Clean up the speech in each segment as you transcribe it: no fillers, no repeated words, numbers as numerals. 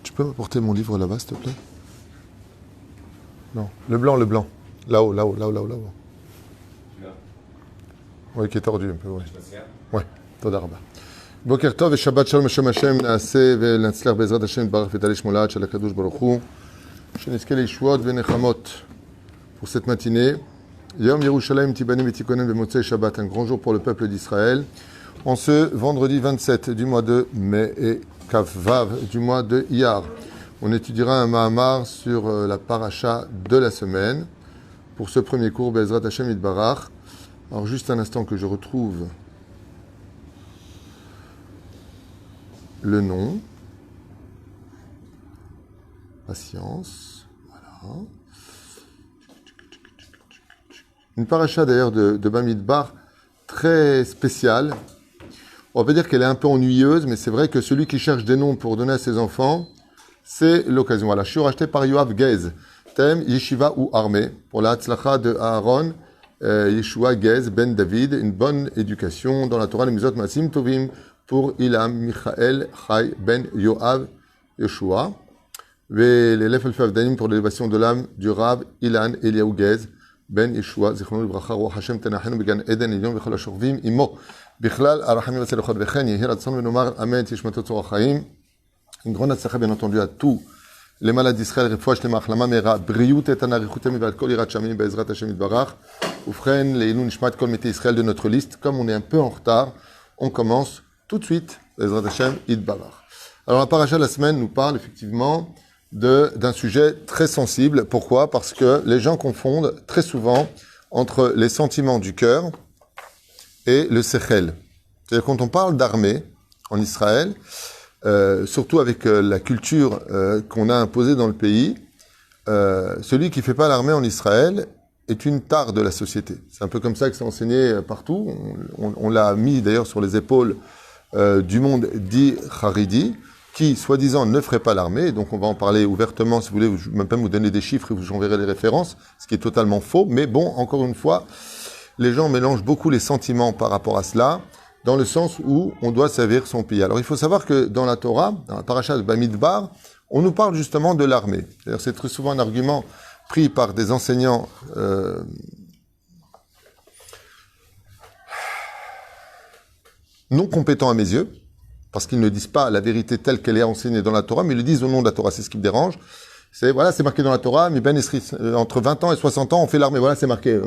Tu peux m'apporter mon livre là-bas, s'il te plaît? Non. Le blanc, le blanc. Là-haut, là-haut, là-haut, là-haut, là-haut. Oui, qui est tordu un peu, oui. Oui, תודה רבה. בוקר טוב ושבת שלום בשם השם נעשה ונצליח בעזרת השם יתברך ותעלה מולד של הקדוש ברוך הוא שנזכה לישועות ונחמות pour cette matinée. Yom Yerushalayim Tibanim Etikonen B'Motzei Shabbat, un grand jour pour le peuple d'Israël. En ce vendredi 27 du mois de mai et Kavvav du mois de Iyar, on étudiera un Mahamar sur la paracha de la semaine. Pour ce premier cours, Be'ezrat Hashem Yitbarach. Alors juste un instant que je retrouve le nom. Patience. Voilà. Une paracha d'ailleurs de Bamidbar très spéciale. On va dire qu'elle est un peu ennuyeuse, mais c'est vrai que celui qui cherche des noms pour donner à ses enfants, c'est l'occasion. Voilà, je suis racheté par Yoav Gez. Thème Yeshiva ou armée. Pour la Hatzlacha de Aaron, Yeshua Gez Ben David. Une bonne éducation dans la Torah, les Mizot Masim Tovim pour Ilam Michael Chai Ben Yoav Yeshua. Et les Lef Elfev Danim pour l'élévation de l'âme du Rav Ilan Eliaou Gez Ben Yeshua. Zichrono Livracha Ruach Hashem Tenachenu Began Eden Elyon V'chol HaShorvim Imo. בכלל, הרחמים והצלחות וכן יהי רצון ונאמר אמן תשמטו צור החיים. Une grande הצלחה bien entendu à tous les malades d'Israël, רפואה שלמה, החלמה מהירה, בריאות איתנה, אריכות ימים ועל כל יראת שמיים בעזרת השם יתברך. ובכן, לעילוי נשמת כל מתי ישראל de notre liste. Comme on est un peu en retard, on commence tout de suite בעזרת השם יתברך. Alors la paracha de la semaine nous parle effectivement d'un sujet très sensible. Pourquoi? Parce que les gens confondent très souvent entre les sentiments du cœur et le sechel. C'est-à-dire quand on parle d'armée en Israël, surtout avec la culture qu'on a imposée dans le pays, celui qui ne fait pas l'armée en Israël est une tare de la société. C'est un peu comme ça que c'est enseigné partout. On l'a mis d'ailleurs sur les épaules du monde dit Haridi, qui, soi-disant, ne ferait pas l'armée. Donc on va en parler ouvertement, si vous voulez, je vais même vous donner des chiffres et j'enverrai les références, ce qui est totalement faux. Mais bon, encore une fois, les gens mélangent beaucoup les sentiments par rapport à cela, dans le sens où on doit servir son pays. Alors il faut savoir que dans la Torah, dans la paracha de Bamidbar, on nous parle justement de l'armée. D'ailleurs, c'est très souvent un argument pris par des enseignants non compétents à mes yeux, parce qu'ils ne disent pas la vérité telle qu'elle est enseignée dans la Torah, mais ils le disent au nom de la Torah. C'est ce qui me dérange. C'est marqué dans la Torah, mais Ben Esri, entre 20 ans et 60 ans, on fait l'armée. Voilà, c'est marqué.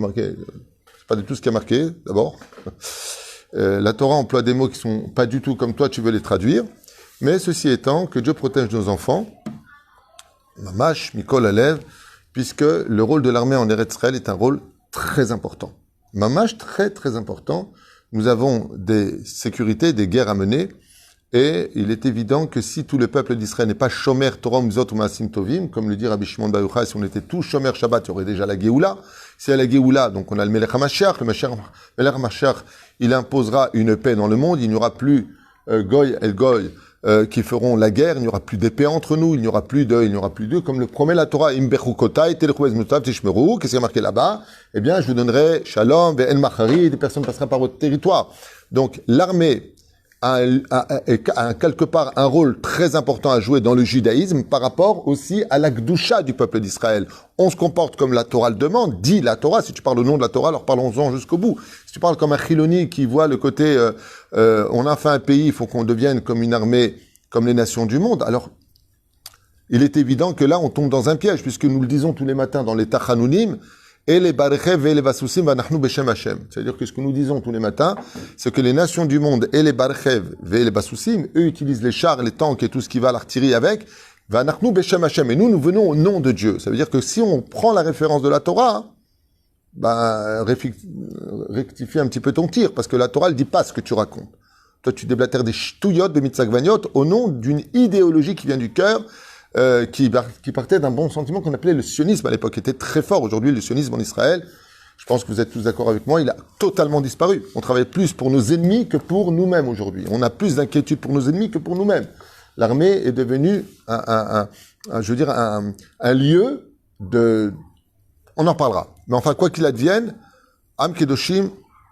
Pas du tout ce qui est marqué, d'abord. La Torah emploie des mots qui sont pas du tout comme toi, tu veux les traduire. Mais ceci étant, que Dieu protège nos enfants, Mamash, Mikol Alev, puisque le rôle de l'armée en Eretz Israël est un rôle très important. Mamash, très très important. Nous avons des sécurités, des guerres à mener, et il est évident que si tout le peuple d'Israël n'est pas Shomer Torah Mizot ou Maasim Tovim, comme le dit Rabbi Shimon Bar Yochai, si on était tous Shomer Shabbat, il y aurait déjà la Géoula. Si à la Géoula, donc on a le Melech HaMashiach, le Melech HaMashiach, il imposera une paix dans le monde, il n'y aura plus Goy et Goy qui feront la guerre, il n'y aura plus d'épée entre nous, il n'y aura plus d'eux, comme le promet la Torah, Imbechu Kotai, Telchu Ezmutav Tishmeru, qu'est-ce qui est marqué là-bas? Eh bien, je vous donnerai Shalom, Ve'en Machari, des personnes passeront par votre territoire. Donc, l'armée a quelque part un rôle très important à jouer dans le judaïsme par rapport aussi à la Gdusha du peuple d'Israël. On se comporte comme la Torah le demande, dit la Torah. Si tu parles au nom de la Torah, alors parlons-en jusqu'au bout. Si tu parles comme un Chiloni qui voit le côté on a fait un pays, il faut qu'on devienne comme une armée, comme les nations du monde, alors il est évident que là on tombe dans un piège, puisque nous le disons tous les matins dans les Tachanunim, et les Barechev et les Basusim vanachnu beshem Hashem. C'est-à-dire que ce que nous disons tous les matins, c'est que les nations du monde et les Barechev et les Basusim, eux utilisent les chars, les tanks et tout ce qui va, l'artillerie avec, vanachnu beshem Hashem. Et nous, nous venons au nom de Dieu. Ça veut dire que si on prend la référence de la Torah, rectifie un petit peu ton tir, parce que la Torah, elle dit pas ce que tu racontes. Toi, tu déblatères des ch'touillottes, des mitzagvaniot, au nom d'une idéologie qui vient du cœur, qui partait d'un bon sentiment qu'on appelait le sionisme à l'époque, qui était très fort. Aujourd'hui, le sionisme en Israël, je pense que vous êtes tous d'accord avec moi, il a totalement disparu. On travaille plus pour nos ennemis que pour nous-mêmes aujourd'hui. On a plus d'inquiétude pour nos ennemis que pour nous-mêmes. L'armée est devenue un lieu de... On en parlera. Mais enfin, quoi qu'il advienne, Am Kedoshim,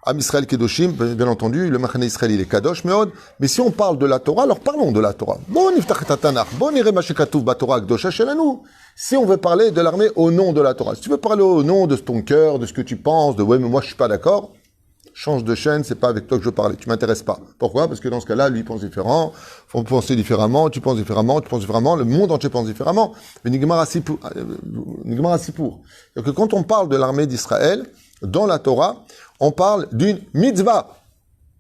Am Israël Kedoshim, bien entendu, le Machane Israël, il est Kadosh, Meod. Mais si on parle de la Torah, alors parlons de la Torah. Bon, niftach et Tanakh. Bon, nire mashekatuv batorah Kdosha shelanu. Si on veut parler de l'armée au nom de la Torah, si tu veux parler au nom de ton cœur, de ce que tu penses, de ouais, mais moi je suis pas d'accord, change de chaîne, c'est pas avec toi que je veux parler. Tu m'intéresses pas. Pourquoi? Parce que dans ce cas-là, lui pense différent, faut penser différemment, tu penses différemment, le monde entier pense différemment. Mais Nigmar Sipour. Donc quand on parle de l'armée d'Israël, dans la Torah, on parle d'une mitzvah.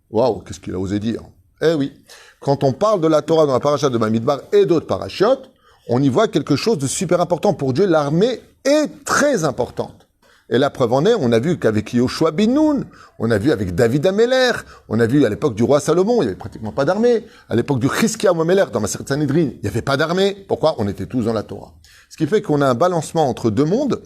Waouh, qu'est-ce qu'il a osé dire? Eh oui. Quand on parle de la Torah dans la paracha de Bamidbar et d'autres parachiotes, on y voit quelque chose de super important. Pour Dieu, l'armée est très importante. Et la preuve en est, on a vu qu'avec Yoshua bin Nun, on a vu avec David Améler, on a vu à l'époque du roi Salomon, il n'y avait pratiquement pas d'armée. À l'époque du Chizkiah Améler, dans Maseret Sanhedrin, il n'y avait pas d'armée. Pourquoi? On était tous dans la Torah. Ce qui fait qu'on a un balancement entre deux mondes,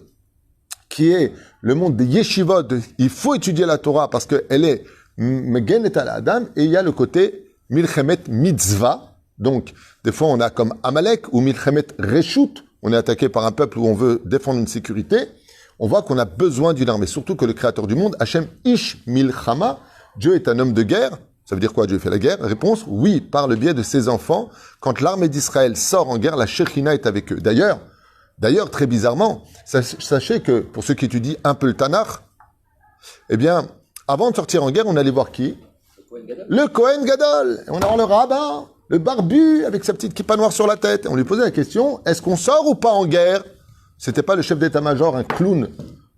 qui est le monde des yeshivot. Il faut étudier la Torah parce qu'elle est megenet al adam, et il y a le côté milchemet mitzvah. Donc, des fois, on a comme Amalek ou milchemet reshut. On est attaqué par un peuple où on veut défendre une sécurité. On voit qu'on a besoin d'une armée. Surtout que le créateur du monde, Hachem Ish Milchama, Dieu est un homme de guerre. Ça veut dire quoi? Dieu fait la guerre? Réponse, oui, par le biais de ses enfants. Quand l'armée d'Israël sort en guerre, la Shekhina est avec eux. D'ailleurs, très bizarrement, sachez que, pour ceux qui étudient un peu le Tanakh, eh bien, avant de sortir en guerre, on allait voir qui? Le Kohen Gadol. Et on allait voir le rabbin, le barbu, avec sa petite kippa noire sur la tête. Et on lui posait la question, est-ce qu'on sort ou pas en guerre? C'était pas le chef d'état-major, un clown,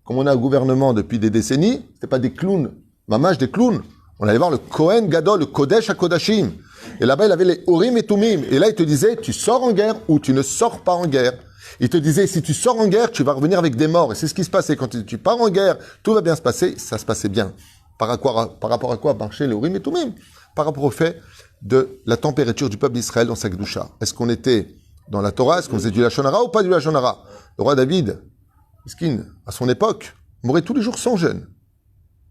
comme on a au gouvernement depuis des décennies. C'était pas des clowns, mamage des clowns. On allait voir le Kohen Gadol, le Kodesh HaKodashim. Et là-bas, il avait les Urim et Tumim. Et là, il te disait, tu sors en guerre ou tu ne sors pas en guerre. Il te disait, si tu sors en guerre, tu vas revenir avec des morts. Et c'est ce qui se passait. Quand tu pars en guerre, tout va bien se passer. Ça se passait bien. Par rapport à quoi marcher les Urim et Tumim? Par rapport au fait de la température du peuple d'Israël dans sa Kedusha. Est-ce qu'on était dans la Torah? Est-ce qu'on faisait du Lachon Hara ou pas du Lachon Hara? Le roi David, Miskin, à son époque, mourait tous les jours sans jeûne.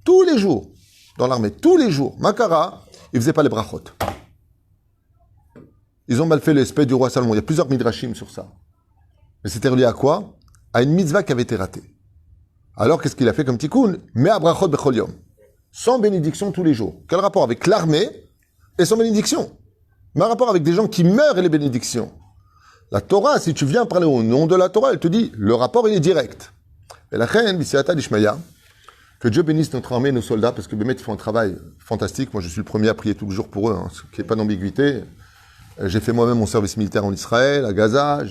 Tous les jours. Dans l'armée. Tous les jours. Makara, il faisait pas les brachot. Ils ont mal fait l'esprit du roi Salomon. Il y a plusieurs midrashim sur ça. Mais c'était relié à quoi? À une mitzvah qui avait été ratée. Alors, qu'est-ce qu'il a fait comme tikkun? Mais à brachot bechol yom. Sans bénédiction tous les jours. Quel rapport avec l'armée et sans bénédiction? Mais un rapport avec des gens qui meurent et les bénédictions. La Torah, si tu viens parler au nom de la Torah, elle te dit, le rapport, il est direct. Et la reine, Bisiata d'Ishmaïa, que Dieu bénisse notre armée, nos soldats, parce que Bémet, ils font un travail fantastique. Moi, je suis le premier à prier tout le jour pour eux, hein, ce qui n'est pas d'ambiguïté. J'ai fait moi-même mon service militaire en Israël, à Gaza.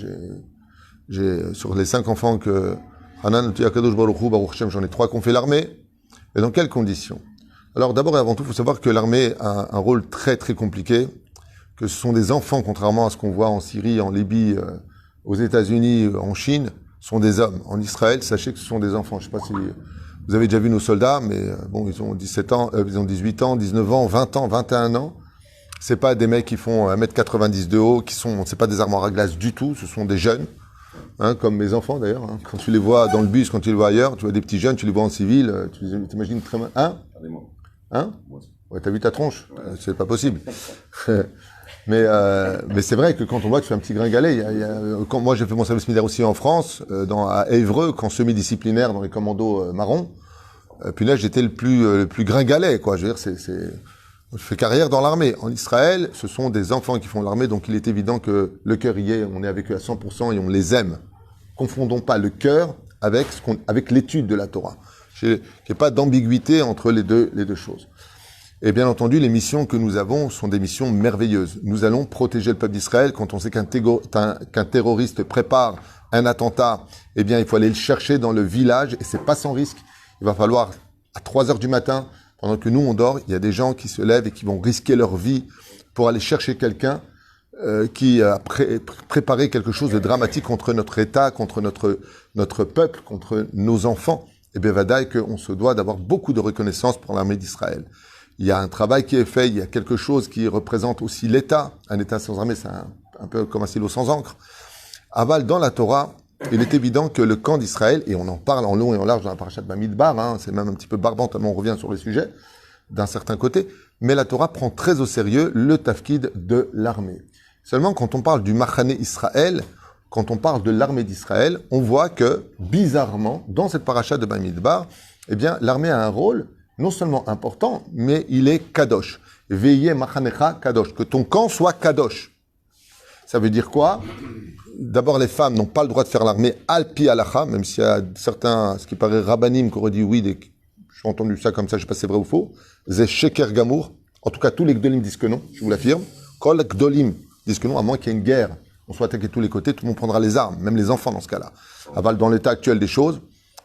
Sur les 5 enfants que Hanan, Akadosh Baruch Hu, Baruch Hashem, j'en ai 3 qui ont fait l'armée. Et dans quelles conditions? Alors, d'abord et avant tout, il faut savoir que l'armée a un rôle très, très compliqué, que ce sont des enfants, contrairement à ce qu'on voit en Syrie, en Libye, aux États-Unis, en Chine, sont des hommes. En Israël, sachez que ce sont des enfants. Je ne sais pas si vous avez déjà vu nos soldats, mais bon, ils ont 17 ans, ils ont 18 ans, 19 ans, 20 ans, 21 ans. C'est pas des mecs qui font 1m90 de haut, c'est pas des armoires à glace du tout, ce sont des jeunes, hein, comme mes enfants d'ailleurs. Hein. Quand tu les vois dans le bus, quand tu les vois ailleurs, tu vois des petits jeunes, tu les vois en civil, tu t'imagines très mal. Hein? Hein? Ouais, t'as vu ta tronche? C'est pas possible. Mais c'est vrai que quand on voit que tu fais un petit gringalet, quand moi j'ai fait mon service militaire aussi en France, à Évreux, qu'en semi-disciplinaire dans les commandos marrons, puis là j'étais le plus gringalet, quoi. Je veux dire, je fais carrière dans l'armée. En Israël, ce sont des enfants qui font l'armée, donc il est évident que le cœur y est, on est avec eux à 100% et on les aime. Confondons pas le cœur avec l'étude de la Torah. Qu'il n'y ait pas d'ambiguïté entre les deux choses. Et bien entendu, les missions que nous avons sont des missions merveilleuses. Nous allons protéger le peuple d'Israël. Quand on sait qu'un terroriste prépare un attentat, eh bien, il faut aller le chercher dans le village, et c'est pas sans risque. Il va falloir, à 3 heures du matin, pendant que nous on dort, il y a des gens qui se lèvent et qui vont risquer leur vie pour aller chercher quelqu'un qui a préparé quelque chose de dramatique contre notre État, contre notre peuple, contre nos enfants. Et bien, vadaï qu'on se doit d'avoir beaucoup de reconnaissance pour l'armée d'Israël. Il y a un travail qui est fait, il y a quelque chose qui représente aussi l'État. Un État sans armée, c'est un peu comme un silo sans encre. Aval, dans la Torah, il est évident que le camp d'Israël, et on en parle en long et en large dans la parashat Bamidbar, hein, c'est même un petit peu barbant tellement on revient sur le sujet, d'un certain côté, mais la Torah prend très au sérieux le tafkid de l'armée. Seulement, quand on parle du Machane Israël, quand on parle de l'armée d'Israël, on voit que, bizarrement, dans cette parashat de Bamidbar, eh bien, l'armée a un rôle, non seulement important, mais il est kadosh. Veillez machanecha kadosh, que ton camp soit kadosh. Ça veut dire quoi? D'abord, les femmes n'ont pas le droit de faire l'armée al-pi alacha, même s'il y a certains, ce qui paraît rabbanim, qui auraient dit oui, j'ai entendu ça comme ça, je ne sais pas si c'est vrai ou faux. Zé sheker gamour. En tout cas, tous les gdolim disent que non, je vous l'affirme. Kol gdolim disent que non, à moins qu'il y ait une guerre. On soit attaqué de tous les côtés, tout le monde prendra les armes, même les enfants dans ce cas-là. Aval, dans l'état actuel des choses,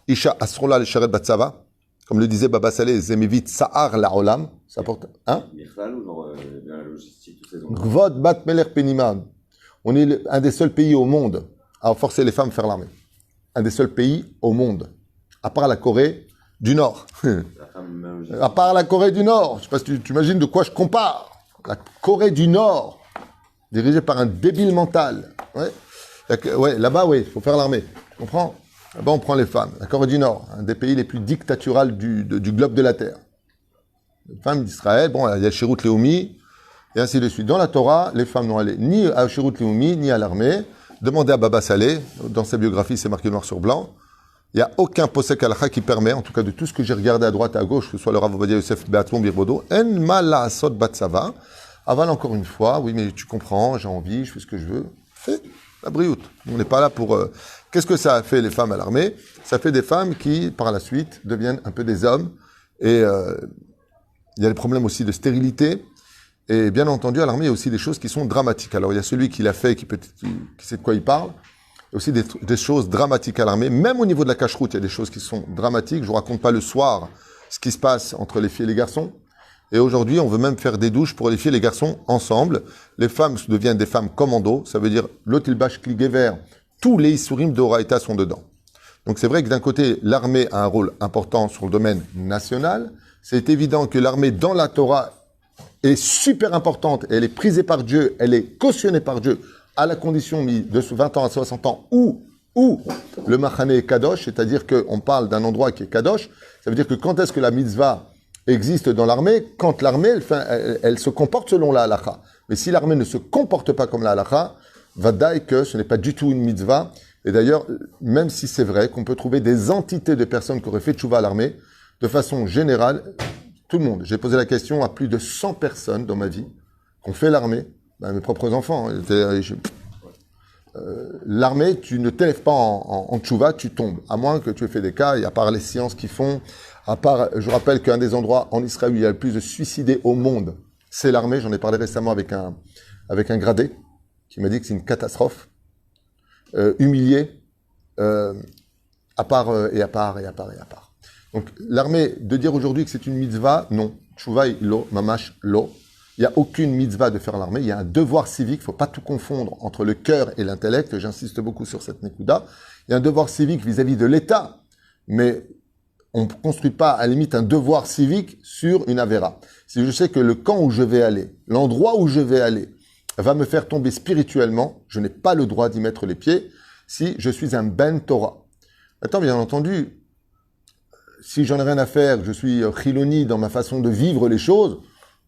Isha asrola le sheret batsava, comme le disait Baba Saleh, zemivit sa'ar la olam, ça porte, hein? La logistique, tous ces Gvod bat meler penimad. On est un des seuls pays au monde à forcer les femmes à faire l'armée. Un des seuls pays au monde. À part la Corée du Nord. À part la Corée du Nord. Je sais pas si tu imagines de quoi je compare. La Corée du Nord, dirigée par un débile mental. Ouais, là-bas, oui, il faut faire l'armée. Tu comprends? Là-bas, on prend les femmes. La Corée du Nord, un des pays les plus dictaturales du globe de la Terre. Les femmes d'Israël, bon, il y a Shirut Leumi, et ainsi de suite. Dans la Torah, les femmes n'ont allé ni à Shirut Leumi, ni à l'armée. Demandez à Baba Saleh, dans sa biographie, c'est marqué noir sur blanc. Il n'y a aucun posek halakha qui permet, en tout cas de tout ce que j'ai regardé à droite et à gauche, que ce soit le Rav Ovadia Yosef Beatzmon Birbodo, en malasot batsava. Aval encore une fois, oui, mais tu comprends, j'ai envie, je fais ce que je veux. Fais la brioute. On n'est pas là pour... Qu'est-ce que ça a fait les femmes à l'armée? Ça fait des femmes qui, par la suite, deviennent un peu des hommes. Et il y a des problèmes aussi de stérilité. Et bien entendu, à l'armée, il y a aussi des choses qui sont dramatiques. Alors, il y a celui qui l'a fait, qui sait de quoi il parle. Il y a aussi des choses dramatiques à l'armée. Même au niveau de la cache-route, il y a des choses qui sont dramatiques. Je ne vous raconte pas le soir ce qui se passe entre les filles et les garçons. Et aujourd'hui, on veut même faire des douches pour les filles et les garçons ensemble. Les femmes deviennent des femmes commando. Ça veut dire l'otilbash kligever. Tous les isurim de Horaïta sont dedans. Donc c'est vrai que d'un côté, l'armée a un rôle important sur le domaine national. C'est évident que l'armée dans la Torah est super importante. Elle est prisée par Dieu. Elle est cautionnée par Dieu à la condition de 20 ans à 60 ans où le machane est kadosh. C'est-à-dire qu'on parle d'un endroit qui est kadosh. Ça veut dire que quand est-ce que la mitzvah existe dans l'armée? Quand l'armée, elle se comporte selon la halakha. Mais si l'armée ne se comporte pas comme la halakha, vadaï que ce n'est pas du tout une mitzvah. Et d'ailleurs, même si c'est vrai qu'on peut trouver des entités de personnes qui auraient fait tchouva à l'armée, de façon générale, tout le monde. J'ai posé la question à plus de 100 personnes dans ma vie qui ont fait l'armée, mes propres enfants. L'armée, tu ne t'élèves pas en tchouva, tu tombes. À moins que tu aies fait des cas, et à part les sciences qui font, à part, je rappelle qu'un des endroits en Israël où il y a le plus de suicidés au monde, c'est l'armée. J'en ai parlé récemment avec un gradé qui m'a dit que c'est une catastrophe. Humilié, à part. Donc, l'armée, de dire aujourd'hui que c'est une mitzvah, non. Tchouva lo, mamash lo. Il n'y a aucune mitzvah de faire l'armée. Il y a un devoir civique. Il ne faut pas tout confondre entre le cœur et l'intellect. J'insiste beaucoup sur cette nekuda. Il y a un devoir civique vis-à-vis de l'État. Mais on ne construit pas, à la limite, un devoir civique sur une avéra. Si je sais que le camp où je vais aller, l'endroit où je vais aller, va me faire tomber spirituellement, je n'ai pas le droit d'y mettre les pieds si je suis un ben Torah. Attends, bien entendu, si j'en ai rien à faire, je suis chiloni dans ma façon de vivre les choses,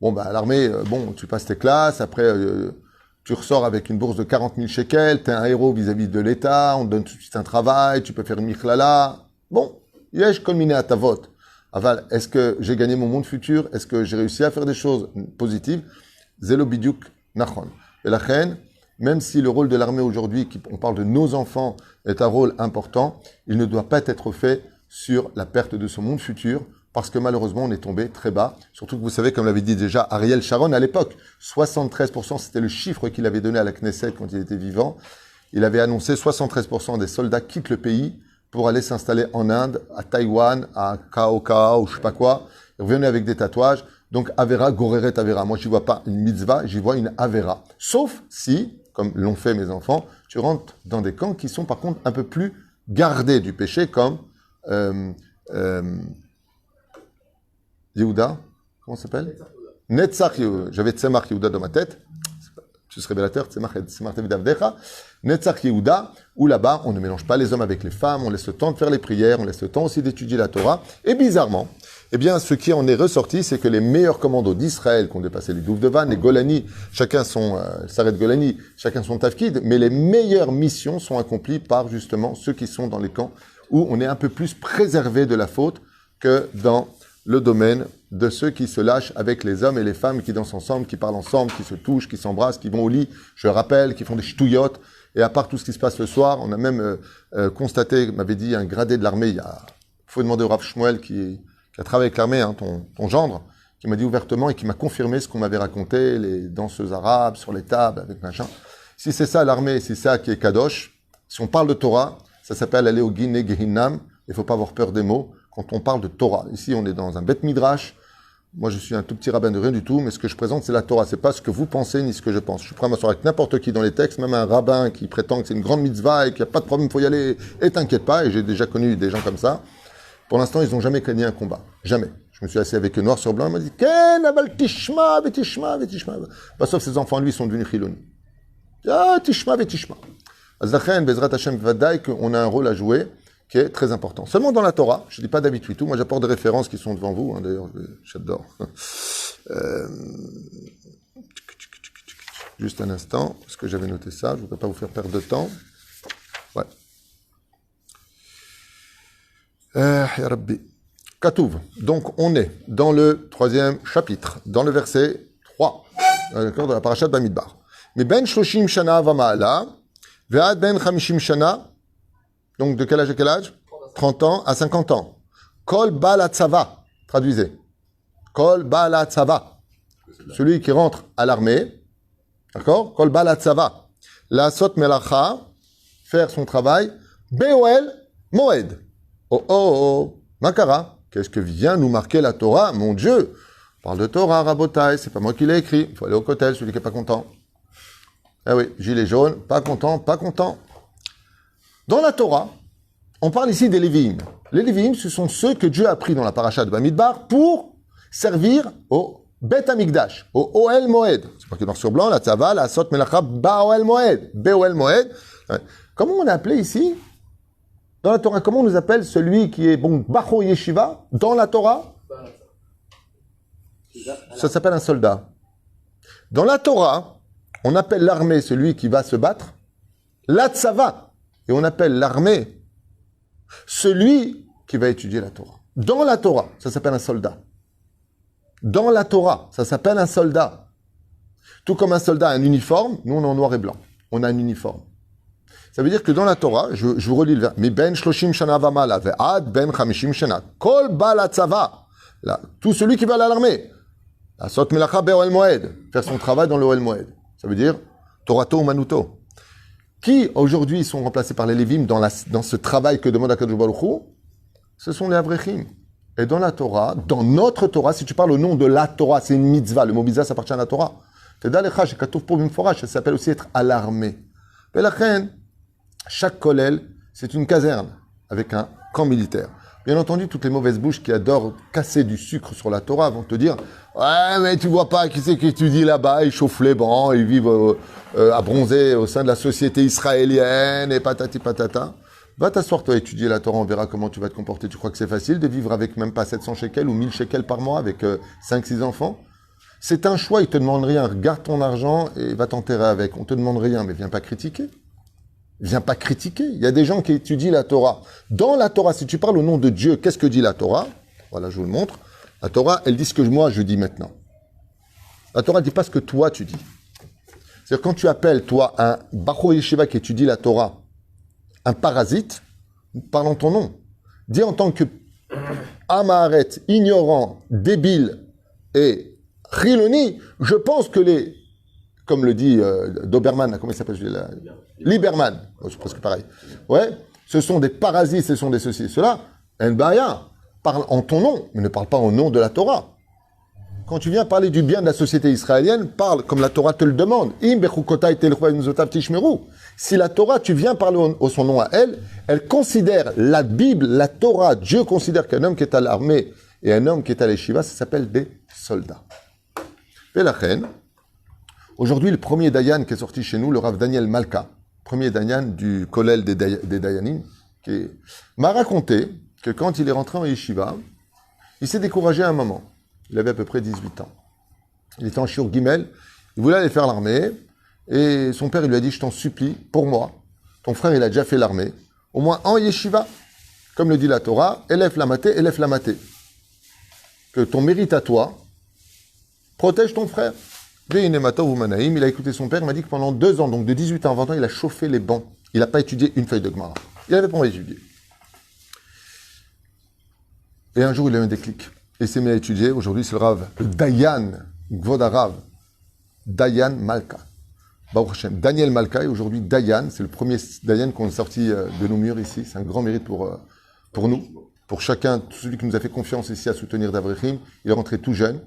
bon, bah, à l'armée, tu passes tes classes, après, tu ressors avec une bourse de 40 000 shekels, t'es un héros vis-à-vis de l'État, on te donne tout de suite un travail, tu peux faire une michlala. Bon, yesh kol miné atavot. Aval, est-ce que j'ai gagné mon monde futur? Est-ce que j'ai réussi à faire des choses positives? Zelo bidiouk nachon. Et la reine, même si le rôle de l'armée aujourd'hui, on parle de nos enfants, est un rôle important, il ne doit pas être fait sur la perte de ce monde futur, parce que malheureusement, on est tombé très bas. Surtout que vous savez, comme l'avait dit déjà Ariel Sharon à l'époque, 73%, c'était le chiffre qu'il avait donné à la Knesset quand il était vivant. Il avait annoncé 73% des soldats quittent le pays pour aller s'installer en Inde, à Taïwan, à Kaoka, ou je sais pas quoi. Ils revenaient avec des tatouages. Donc, Avera, Goreret Avera. Moi, j'y vois pas une mitzvah, j'y vois une Avera. Sauf si, comme l'ont fait mes enfants, tu rentres dans des camps qui sont par contre un peu plus gardés du péché, comme Yehuda, comment ça s'appelle? Netzach Yehuda. J'avais Tzemach Yehuda dans ma tête. Ce serait révélateur, Tzemach David Avdecha. Netzach Yehuda, où là-bas, on ne mélange pas les hommes avec les femmes, on laisse le temps de faire les prières, on laisse le temps aussi d'étudier la Torah. Et bizarrement, eh bien, ce qui en est ressorti, c'est que les meilleurs commandos d'Israël, qui ont dépassé les Douvdevan, les Golani, chacun son Saret Golani, chacun son Tafkid, mais les meilleures missions sont accomplies par justement ceux qui sont dans les camps où on est un peu plus préservé de la faute que dans le domaine de ceux qui se lâchent avec les hommes et les femmes qui dansent ensemble, qui parlent ensemble, qui se touchent, qui s'embrassent, qui vont au lit, je le rappelle, qui font des ch'touillottes. Et à part tout ce qui se passe le soir, on a même constaté, m'avait dit un gradé de l'armée, il faut demander au Rav Shmuel qui a travaillé avec l'armée, hein, ton gendre, qui m'a dit ouvertement et qui m'a confirmé ce qu'on m'avait raconté, les danseuses arabes sur les tables avec machin. Si c'est ça l'armée, si c'est ça qui est Kadosh, si on parle de Torah, ça s'appelle aller au Guiné Gehinnam, il ne faut pas avoir peur des mots quand on parle de Torah. Ici, on est dans un Beth Midrash. Moi, je suis un tout petit rabbin de rien du tout, mais ce que je présente, c'est la Torah. C'est pas ce que vous pensez ni ce que je pense. Je suis prêt à m'asseoir avec n'importe qui dans les textes, même un rabbin qui prétend que c'est une grande mitzvah et qu'il n'y a pas de problème, il faut y aller, et t'inquiète pas, et j'ai déjà connu des gens comme ça. Pour l'instant, ils n'ont jamais gagné un combat. Jamais. Je me suis assis avec eux noir sur blanc, il m'a dit, Ken, aval tishma, vetishma, vetishma. Bah, sauf ses enfants, lui, sont devenus chiloni. Ah, tishma, vetishma. Azachen, Bezrat Hashem, Vadaï, qu'on a un rôle à jouer qui est très important. Seulement dans la Torah, je ne dis pas d'habitude tout, moi j'apporte des références qui sont devant vous, hein, d'ailleurs, j'adore. Juste un instant, parce que j'avais noté ça, je ne voudrais pas vous faire perdre de temps. Ouais. Ya Rabbi. Katouv. Donc on est dans le 3e chapitre, dans le verset 3, d'accord, de la parashat Bamidbar. Mais ben shloshim shana vama'ala, ve'ad ben chamishim shana. Donc, de quel âge à quel âge? 30 ans à 50 ans. Kol bala tzava. Traduisez. Kol bala tzava. Celui qui rentre à l'armée. D'accord? Kol bala tzava. La sot melacha. Faire son travail. Beoel moed. Oh, oh, oh. Makara. Qu'est-ce que vient nous marquer la Torah? Mon Dieu. On parle de Torah, Rabotai. C'est pas moi qui l'ai écrit. Il faut aller au kotel, celui qui est pas content. Ah oui, gilet jaune. Pas content, pas content. Dans la Torah, on parle ici des Lévi'im. Les Lévi'im, ce sont ceux que Dieu a pris dans la paracha de Bamidbar pour servir au Bet Amikdash, au Oel Moed. C'est pas que noir sur blanc, la Tzava, la Sot Melacha, Ba Oel Moed, Be Oel Moed. Comment on a appelé ici, dans la Torah, comment on nous appelle celui qui est bon, Bacho Yeshiva, dans la Torah? Ça s'appelle un soldat. Dans la Torah, on appelle l'armée celui qui va se battre, la Tzava. Et on appelle l'armée celui qui va étudier la Torah. Dans la Torah, ça s'appelle un soldat. Dans la Torah, ça s'appelle un soldat. Tout comme un soldat a un uniforme, nous on est en noir et blanc. On a un uniforme. Ça veut dire que dans la Torah, je vous relis le vers. Mi ben shloshim shana vamala ve'ad ben chamishim shana. Kol bala tzava. Là, tout celui qui va à l'armée. La sot melacha be'oel moed. Faire son travail dans le oel moed. Ça veut dire Torato Manuto. Qui, aujourd'hui, sont remplacés par les Lévim dans ce travail que demande Akadosh Baruch Hu? Ce sont les Avrechim. Et dans la Torah, dans notre Torah, si tu parles au nom de la Torah, c'est une mitzvah. Le mot mitzvah, ça appartient à la Torah. Ça s'appelle aussi être à l'armée. Mais la reine, chaque kollel, c'est une caserne avec un camp militaire. Bien entendu, toutes les mauvaises bouches qui adorent casser du sucre sur la Torah vont te dire « Ouais, mais tu vois pas qui c'est qui étudie là-bas, ils chauffent les bancs, ils vivent à bronzer au sein de la société israélienne et patati patata. » Va t'asseoir, toi, étudier la Torah, on verra comment tu vas te comporter. Tu crois que c'est facile de vivre avec même pas 700 shekels ou 1000 shekels par mois avec 5-6 enfants? C'est un choix, ils te demandent rien. Garde ton argent et va t'enterrer avec. On te demande rien, mais viens pas critiquer. Viens pas critiquer. Il y a des gens qui étudient la Torah. Dans la Torah, si tu parles au nom de Dieu, qu'est-ce que dit la Torah? Voilà, je vous le montre. La Torah, elle dit ce que moi je dis maintenant. La Torah ne dit pas ce que toi tu dis. C'est-à-dire quand tu appelles, toi, un Bacho Yeshiva qui étudie la Torah, un parasite, parle en ton nom. Dis en tant que Amaharet, ignorant, débile et Chiloni, je pense que les... Comme le dit Doberman, comment il s'appelle celui-là? Lieberman, oh, c'est presque pareil. Ouais, ce sont des parasites, ce sont des ceci et cela. Nbaya, parle en ton nom, mais ne parle pas au nom de la Torah. Quand tu viens parler du bien de la société israélienne, parle comme la Torah te le demande. Si la Torah, tu viens parler au son nom à elle, elle considère la Bible, la Torah, Dieu considère qu'un homme qui est à l'armée et un homme qui est à l'Eshiva, ça s'appelle des soldats. Et la reine, aujourd'hui, le premier Dayan qui est sorti chez nous, le Rav Daniel Malka, premier Dayan du Kollel des Dayanim, qui m'a raconté que quand il est rentré en Yeshiva, il s'est découragé à un moment. Il avait à peu près 18 ans. Il était en Shiur Gimel, il voulait aller faire l'armée, et son père il lui a dit « Je t'en supplie, pour moi, ton frère il a déjà fait l'armée, au moins en Yeshiva, comme le dit la Torah, élève la maté, élève la maté. » que ton mérite à toi protège ton frère. Il a écouté son père, il m'a dit que pendant 2 ans, donc de 18 ans à 20 ans, il a chauffé les bancs. Il n'a pas étudié une feuille de Gemara. Il n'avait pas envie d'étudier. Et un jour, il a eu un déclic. Et il s'est mis à étudier. Aujourd'hui, c'est le Rav, le Dayan, Gvodarav, Dayan Malka. Baruch Hashem. Daniel Malka est aujourd'hui Dayan. C'est le premier Dayan qu'on a sorti de nos murs ici. C'est un grand mérite pour nous, pour chacun, celui qui nous a fait confiance ici à soutenir d'Avrechim. Il est rentré tout jeune.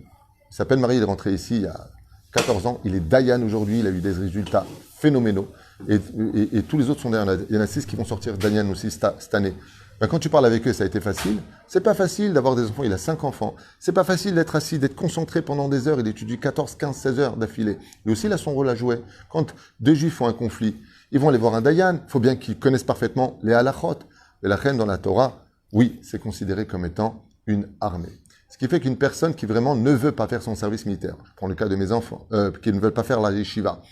Il s'appelle Marie, il est rentré ici il y a 14 ans. Il est Dayan aujourd'hui. Il a eu des résultats phénoménaux. Et tous les autres sont derrière. Il y en a 6 qui vont sortir Dayan aussi cette année. Ben, quand tu parles avec eux, ça a été facile. C'est pas facile d'avoir des enfants. Il a 5 enfants. C'est pas facile d'être assis, d'être concentré pendant des heures. Il étudie 14, 15, 16 heures d'affilée. Lui aussi, il a son rôle à jouer. Quand 2 juifs ont un conflit, ils vont aller voir un Dayan. Il faut bien qu'ils connaissent parfaitement les halachot. Et la reine dans la Torah, oui, c'est considéré comme étant une armée. Ce qui fait qu'une personne qui vraiment ne veut pas faire son service militaire, je prends le cas de mes enfants, qui ne veulent pas faire la yeshiva.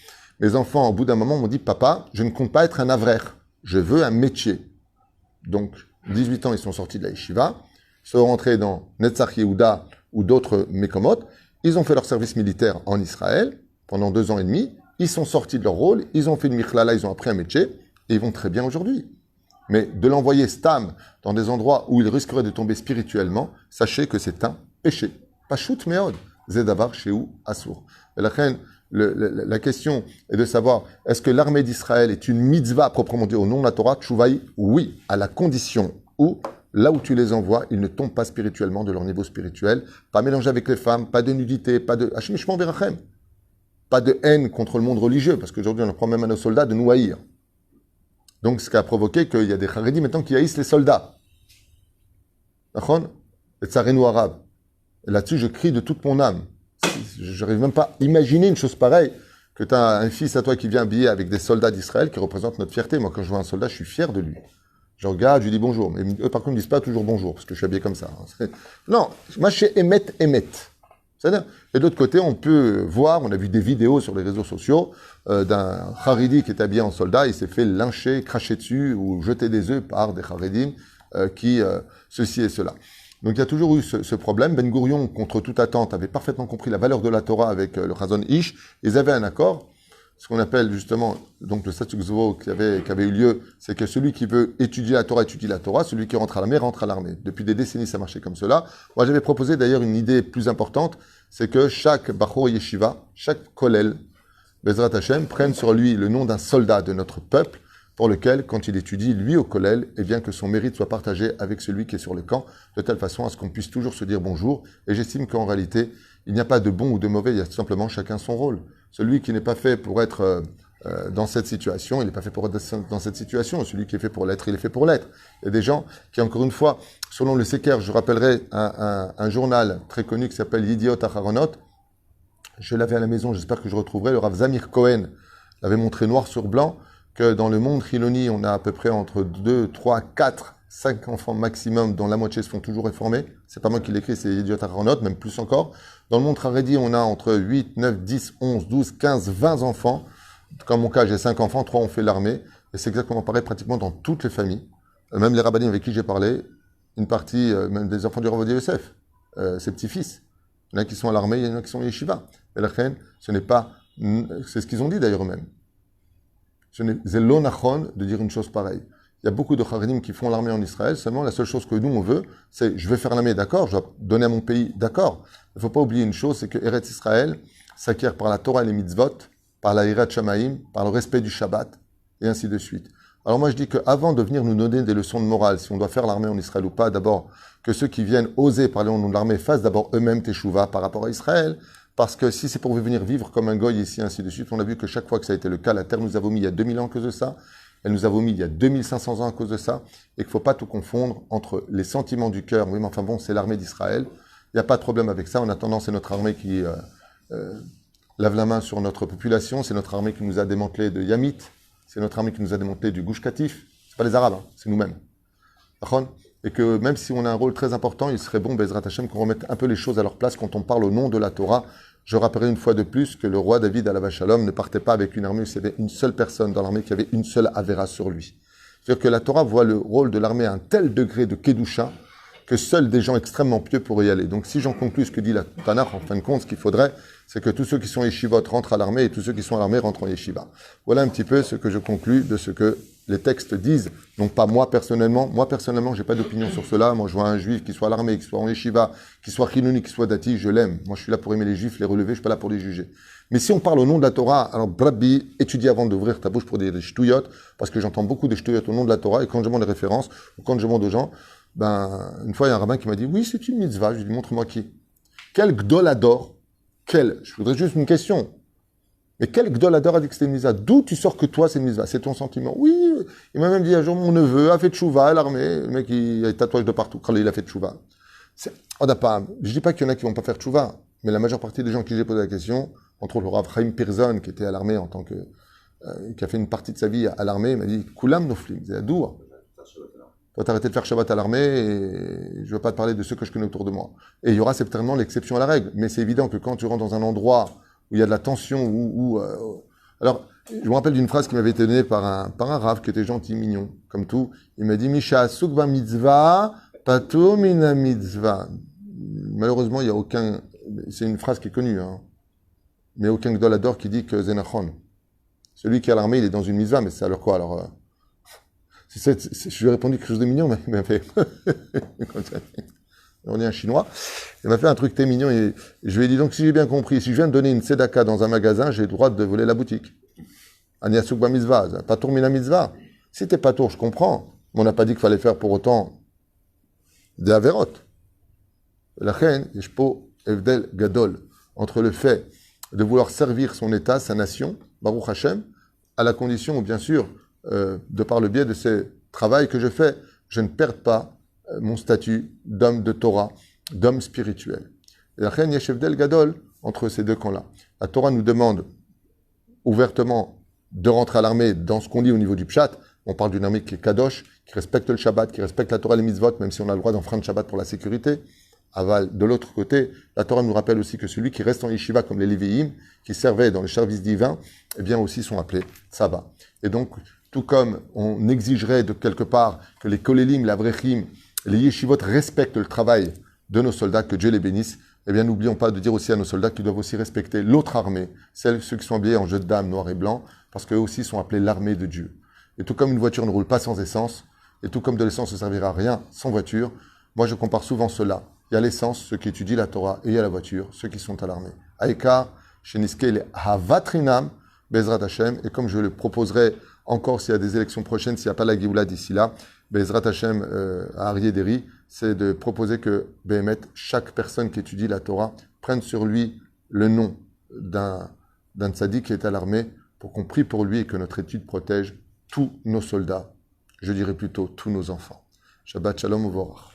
Mes enfants, au bout d'un moment, m'ont dit, papa, je ne compte pas être un avrer. Je veux un métier. Donc, 18 ans, ils sont sortis de la yeshiva, ils sont rentrés dans Netzach Yehuda ou d'autres Mekomot, ils ont fait leur service militaire en Israël pendant 2 ans et demi, ils sont sortis de leur rôle, ils ont fait une michlala, ils ont appris un métier, et ils vont très bien aujourd'hui. Mais de l'envoyer stam dans des endroits où il risquerait de tomber spirituellement, sachez que c'est un péché. Pashut meod, zedavar sheu asur. Et la question est de savoir, est-ce que l'armée d'Israël est une mitzvah à proprement dit au nom de la Torah? Tchouvaï, oui, à la condition où, là où tu les envoies, ils ne tombent pas spirituellement de leur niveau spirituel, pas mélangé avec les femmes, pas de nudité, pas de hashmishman verachem, pas de haine contre le monde religieux, parce qu'aujourd'hui on apprend même à nos soldats de nous haïr. Donc ce qui a provoqué qu'il y a des Haredim maintenant qui haïssent les soldats. D'accord? Et tsarenu arabe. Et là-dessus, je crie de toute mon âme. Je n'arrive même pas à imaginer une chose pareille, que tu as un fils à toi qui vient habillé avec des soldats d'Israël qui représentent notre fierté. Moi, quand je vois un soldat, je suis fier de lui. Je regarde, je lui dis bonjour. Mais eux, par contre, ils ne me disent pas toujours bonjour, parce que je suis habillé comme ça. Non, moi, je suis Emet. C'est-à-dire, et de l'autre côté, on peut voir, on a vu des vidéos sur les réseaux sociaux d'un Haredi qui est habillé en soldat, il s'est fait lyncher, cracher dessus ou jeter des œufs par des Haredim qui ceci et cela. Donc il y a toujours eu ce problème. Ben Gourion, contre toute attente, avait parfaitement compris la valeur de la Torah avec le Chazon Ish. Ils avaient un accord, ce qu'on appelle justement donc le Statut Zvo qui avait eu lieu, c'est que celui qui veut étudier la Torah étudie la Torah, celui qui rentre à l'armée rentre à l'armée. Depuis des décennies, ça marchait comme cela. Moi, j'avais proposé d'ailleurs une idée plus importante, c'est que chaque Bachor Yeshiva, chaque Kollel, Bezrat Hashem, prenne sur lui le nom d'un soldat de notre peuple, pour lequel, quand il étudie, lui au Kollel, eh bien que son mérite soit partagé avec celui qui est sur le camp, de telle façon à ce qu'on puisse toujours se dire bonjour. Et j'estime qu'en réalité, il n'y a pas de bon ou de mauvais, il y a tout simplement chacun son rôle. Celui qui n'est pas fait pour être dans cette situation, il n'est pas fait pour être dans cette situation. Celui qui est fait pour l'être, il est fait pour l'être. Il y a des gens qui, encore une fois, selon le Seker, je rappellerai un journal très connu qui s'appelle Yidiot Aharonot. Je l'avais à la maison, j'espère que je retrouverai. Le Rav Zamir Cohen l'avait montré noir sur blanc, que dans le monde Chiloni, on a à peu près entre 2, 3, 4, 5 enfants maximum, dont la moitié se font toujours réformer. C'est pas moi qui l'écris, c'est Yidiot Aharonot, même plus encore. Dans le monde Haredi, on a entre 8, 9, 10, 11, 12, 15, 20 enfants. Dans mon cas, j'ai 5 enfants, 3 ont fait l'armée. Et c'est exactement pareil pratiquement dans toutes les familles. Même les rabbinim avec qui j'ai parlé, une partie, même des enfants du Rav Ovadia Yosef, ses petits-fils. Il y en a qui sont à l'armée, il y en a qui sont yeshiva. Et la reine, ce n'est pas... C'est ce qu'ils ont dit d'ailleurs eux-mêmes. C'est l'onachon de dire une chose pareille. Il y a beaucoup de Haredim qui font l'armée en Israël, seulement la seule chose que nous on veut, c'est je vais faire l'armée, d'accord, je dois donner à mon pays, d'accord. Il ne faut pas oublier une chose, c'est que Eretz Israël s'acquiert par la Torah et les mitzvot, par la Hirat Shamaim, par le respect du Shabbat, et ainsi de suite. Alors moi je dis qu'avant de venir nous donner des leçons de morale, si on doit faire l'armée en Israël ou pas, d'abord que ceux qui viennent oser parler au nom de l'armée fassent d'abord eux-mêmes teshuva par rapport à Israël, parce que si c'est pour venir vivre comme un goy ici, ainsi de suite, on a vu que chaque fois que ça a été le cas, la terre nous a vomi il y a 2000 ans à cause de ça, elle nous a vomi il y a 2500 ans à cause de ça, et qu'il ne faut pas tout confondre entre les sentiments du cœur, oui mais enfin bon, c'est l'armée d'Israël, il n'y a pas de problème avec ça, en attendant c'est notre armée qui lave la main sur notre population, c'est notre armée qui nous a démantelé de Yamit, c'est notre armée qui nous a démantelé du Gush Katif, c'est pas les Arabes, hein, c'est nous-mêmes. Et que même si on a un rôle très important, il serait bon, Bezrat Hashem, qu'on remette un peu les choses à leur place quand on parle au nom de la Torah. Je rappellerai une fois de plus que le roi David, Alav Shalom, ne partait pas avec une armée où il y avait une seule personne dans l'armée qui avait une seule avéra sur lui. C'est-à-dire que la Torah voit le rôle de l'armée à un tel degré de Kedusha que seuls des gens extrêmement pieux pourraient y aller. Donc si j'en conclus ce que dit la Tanakh, en fin de compte, ce qu'il faudrait, c'est que tous ceux qui sont yeshivot rentrent à l'armée et tous ceux qui sont à l'armée rentrent en yeshiva. Voilà un petit peu ce que je conclus de ce que les textes disent. Donc pas moi personnellement. Moi personnellement, j'ai pas d'opinion sur cela. Moi, je vois un juif qui soit à l'armée, qui soit en yeshiva, qui soit chinouni, qui soit dati, je l'aime. Moi, je suis là pour aimer les juifs, les relever, je suis pas là pour les juger. Mais si on parle au nom de la Torah, alors Brabbi, étudie avant d'ouvrir ta bouche pour dire des ch'touillottes, parce que j'entends beaucoup de ch'touillottes au nom de la Torah, et quand je demande des références, ou quand je demande aux gens, une fois, il y a un rabbin qui m'a dit, oui, c'est une mitzvah. Je lui ai dit, montre-moi qui. Quel gdolador, je voudrais juste une question. Mais quel gdolador a dit que c'était une mitzvah? D'où tu sors que toi, c'est une mitzvah? C'est ton sentiment? Oui, il m'a même dit un jour, mon neveu a fait tchouva à l'armée, le mec, il a des tatouages de partout, quand il a fait tchouva. On n'a pas, je dis pas qu'il y en a qui vont pas faire tchouva, mais la majeure partie des gens qui j'ai posé la question, entre autres le Rav Chaim Pirzon, qui était à l'armée en tant que, qui a fait une partie de sa vie à l'armée, il m'a dit, Koulam noflim, c'est adour. Toi, t'as arrêté de faire Shabbat à l'armée et je veux pas te parler de ceux que je connais autour de moi. Et il y aura certainement l'exception à la règle. Mais c'est évident que quand tu rentres dans un endroit où il y a de la tension, alors, je me rappelle d'une phrase qui m'avait été donnée par un Rav qui était gentil, mignon, comme tout. Il m'a dit, Misha sukba mitzvah, pato mina mitzvah. Malheureusement, il y a aucun, c'est une phrase qui est connue, hein. Mais aucun gdolador qui dit que Zenachon. Celui qui est à l'armée, il est dans une mitzvah, mais c'est alors quoi? Alors, je lui ai répondu quelque chose de mignon, mais il m'a fait. On est un chinois. Il m'a fait un truc très mignon et je lui ai dit donc, si j'ai bien compris, si je viens de donner une tzedaka dans un magasin, j'ai le droit de voler la boutique. Aniasuk ba mitzvah, pas tour mina mitzvah. Si t'es pas tour, je comprends. Mais on n'a pas dit qu'il fallait faire pour autant des averot. La reine, yeshpo evdel gadol, entre le fait de vouloir servir son État, sa nation, Baruch Hashem, à la condition où, bien sûr, de par le biais de ce travail que je fais, je ne perde pas mon statut d'homme de Torah, d'homme spirituel. Et la reine Yeshevdel Gadol, entre ces deux camps-là. La Torah nous demande ouvertement de rentrer à l'armée dans ce qu'on lit au niveau du Pshat. On parle d'une armée qui est Kadosh, qui respecte le Shabbat, qui respecte la Torah et les mitzvot, même si on a le droit d'enfreindre Shabbat pour la sécurité. Aval, de l'autre côté, la Torah nous rappelle aussi que celui qui reste en yeshiva, comme les Lévi'im, qui servaient dans le service divin, eh bien aussi sont appelés Tsaba. Et donc, tout comme on exigerait de quelque part que les kolélim, la vrechim, les yeshivot respectent le travail de nos soldats, que Dieu les bénisse, eh bien n'oublions pas de dire aussi à nos soldats qu'ils doivent aussi respecter l'autre armée, ceux qui sont habillés en jeu de dames noir et blanc, parce qu'eux aussi sont appelés l'armée de Dieu. Et tout comme une voiture ne roule pas sans essence, et tout comme de l'essence ne servira à rien sans voiture, moi je compare souvent cela. Il y a l'essence, ceux qui étudient la Torah, et il y a la voiture, ceux qui sont à l'armée. Aïkar, Sheniske, les Havatrinam, Bezrat Hashem, et comme je le proposerai encore s'il y a des élections prochaines, s'il n'y a pas la Géoula d'ici là, Bezrat Hashem à Ariéderi, c'est de proposer que Béhémet, chaque personne qui étudie la Torah, prenne sur lui le nom d'un tzaddik qui est à l'armée pour qu'on prie pour lui et que notre étude protège tous nos soldats, je dirais plutôt tous nos enfants. Shabbat Shalom Uvorach.